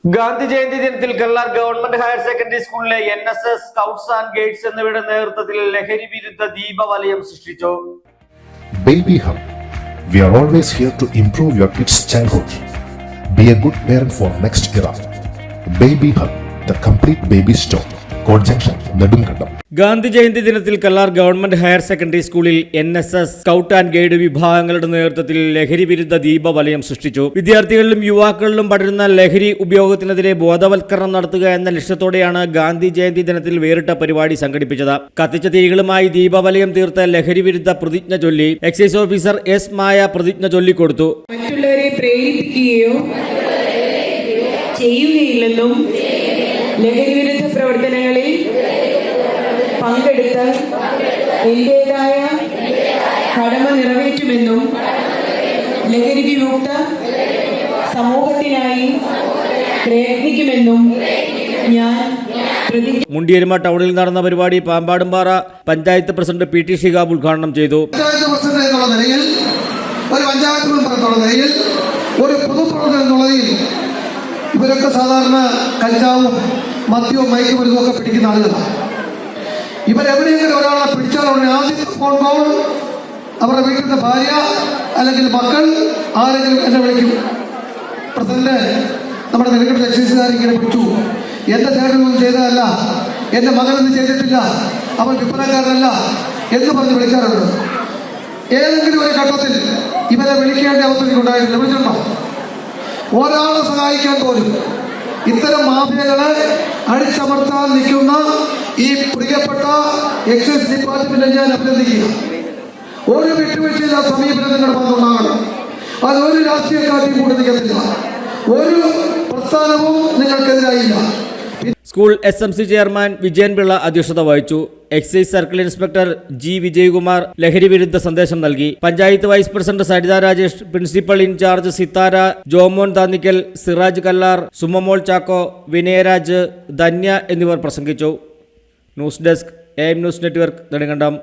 ഗാന്ധി ജയന്തി ദിനത്തിൽ Kallar government higher secondary സ്കൂളിലെ NSS scouts and guides എന്നിവരുടെ നേതൃത്വത്തിൽ ലഹരി വിരുദ്ധ ദീപവലയം സൃഷ്ടിച്ചു. Baby Hub. We are always here to improve your kids' childhood. Be a good parent for next era. Baby Hub, the complete baby store. Court Junction, Nedumkandam. Gandhi Jayanti ദിനത്തിൽ Kallar government higher secondary സ്കൂളിൽ NSS scout and guide വിഭാഗങ്ങളുടെ നേതൃത്വത്തിൽ ലഹരി വിരുദ്ധ ദീപവലയം സൃഷ്ടിച്ചു. വിദ്യാർത്ഥികളിലും യുവാക്കളിലും പടരുന്ന ലഹരി ഉപയോഗത്തിനെതിരെ ബോധവൽക്കരണം നടത്തുക എന്ന ലക്ഷ്യത്തോടെയാണ് ഗാന്ധി ജയന്തി ദിനത്തിൽ വേറിട്ട പരിപാടി സംഘടിപ്പിച്ചത്. കത്തിച്ച തിരികളുമായി ദീപവലയം തീർത്ത ലഹരി വിരുദ്ധ പ്രതിജ്ഞ ചൊല്ലി എക്സൈസ് ഓഫീസർ S. മായ പ്രതിജ്ഞ ചൊല്ലിക്കൊടുത്തു. മറ്റുള്ളവരെ പ്രേരിപ്പിക്കുകയോ ചെയ്യുകയില്ലെന്നും ലഹരി വിരുദ്ധ പ്രവർത്തനങ്ങളിൽ പങ്കെടുത്ത് എന്റേതായ കടമ നിറവേറ്റുമെന്നും ലഹരി വിമുക്ത സമൂഹത്തിനായി പ്രയത്നിക്കുമെന്നും ഞാൻ മുണ്ടിയരുമ ടൗണിൽ നടന്ന പരിപാടി പാമ്പാടുംപാറ പഞ്ചായത്ത് പ്രസിഡന്റ് PT ഷിഹാബ് ഉദ്ഘാടനം ചെയ്തു. ഇവരൊക്കെ സാധാരണ കഞ്ചാവും മദ്യവും മയക്കുമരുന്നും ഒക്കെ പിടിക്കുന്ന ആളുകളാണ്. ഇവരെവിടെയെങ്കിലും ഒരാളെ പിടിച്ചാൽ ഉടനെ ആദ്യത്തെ ഫോൺ കോൾ അവരുടെ വീട്ടിൽ നിന്ന് ഭാര്യ അല്ലെങ്കിൽ മക്കൾ ആരെങ്കിലും എന്നെ വിളിക്കും. പ്രസിഡന്റ്, നമ്മുടെ നെടുങ്കണ്ടം എക്സൈസുകാർ ഇങ്ങനെ പിടിച്ചു, എന്റെ ചേട്ടനൊന്നും ചെയ്തതല്ല, എന്റെ മകനൊന്നും ചെയ്തിട്ടില്ല, അവൻ വിൽപ്പനക്കാരനല്ല എന്ന് പറഞ്ഞ് വിളിക്കാറുണ്ട്. ഏതെങ്കിലും ഒരു ഘട്ടത്തിൽ ഇവരെ വിളിക്കേണ്ട അവസ്ഥ ഉണ്ടായിട്ടില്ല. വിളിച്ചിട്ടുണ്ടോ? ഒരാളെ സഹായിക്കാൻ പോലും ഇത്തരം മാഫിയകളെ അടിച്ചമർത്താൻ നിൽക്കുന്ന ഈ പ്രിയപ്പെട്ട എക്സൈസ് ഡിപ്പാർട്ട്മെന്റ് ഞാൻ അഭിനന്ദിക്കുക. ഒരു വിട്ടുവീഴ്ചയില്ല സമീപനം നിങ്ങളുടെ ഭാഗത്തുണ്ടാകണം. അതൊരു രാഷ്ട്രീയക്കാരെയും കൂടി നിൽക്കത്തില്ല, ഒരു പ്രസ്ഥാനവും നിങ്ങൾക്കെതിരായില്ല. School SMC chairman Vijayan Pillai അധ്യക്ഷത വഹിച്ചു. Excise circle inspector G. Vijayakumar ലഹരി വിരുദ്ധ സന്ദേശം നൽകി. Panchayat vice president Saritha Rajesh, principal in charge Sithara, Jomon Thannickal, Siraj Kallar, Sumamol Chacko, Vinayaraj, Dhanya എന്നിവർ പ്രസംഗിച്ചു. News desk AM news network, Nedumkandam.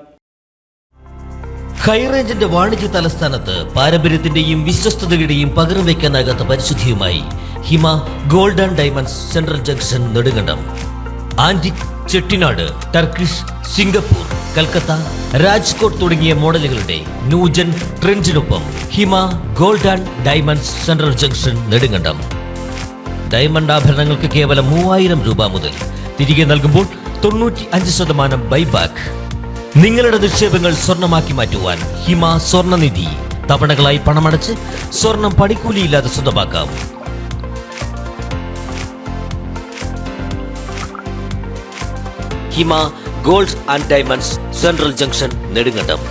ഹൈറേഞ്ചിന്റെ വാണിജ്യ തലസ്ഥാനത്ത് പാരമ്പര്യത്തിന്റെയും വിശ്വസ്തതയുടെയും പകരം വയ്ക്കാനാകാത്ത പരിശുദ്ധിയുമായി Hima gold and diamonds, central junction, Nedumkandam. Antique, Chettinad, Turkish, Singapore, Calcutta, Rajkot തുടങ്ങിയ മോഡലുകളുടെ new gen ട്രെൻഡിനൊപ്പം Hima gold and diamonds, central junction, Nedumkandam. Diamond ആഭരണങ്ങൾക്ക് കേവലം 3000 രൂപ മുതൽ, തിരികെ നൽകുമ്പോൾ 95% ബൈബാക്ക്. നിങ്ങളുടെ നിക്ഷേപങ്ങൾ സ്വർണമാക്കി മാറ്റുവാൻ ഹിമ സ്വർണനിധി. തവണകളായി പണമടച്ച് സ്വർണം പണിക്കൂലിയില്ലാതെ സ്വന്തമാക്കാം. Hima gold and diamonds, central junction, Nedumkandam.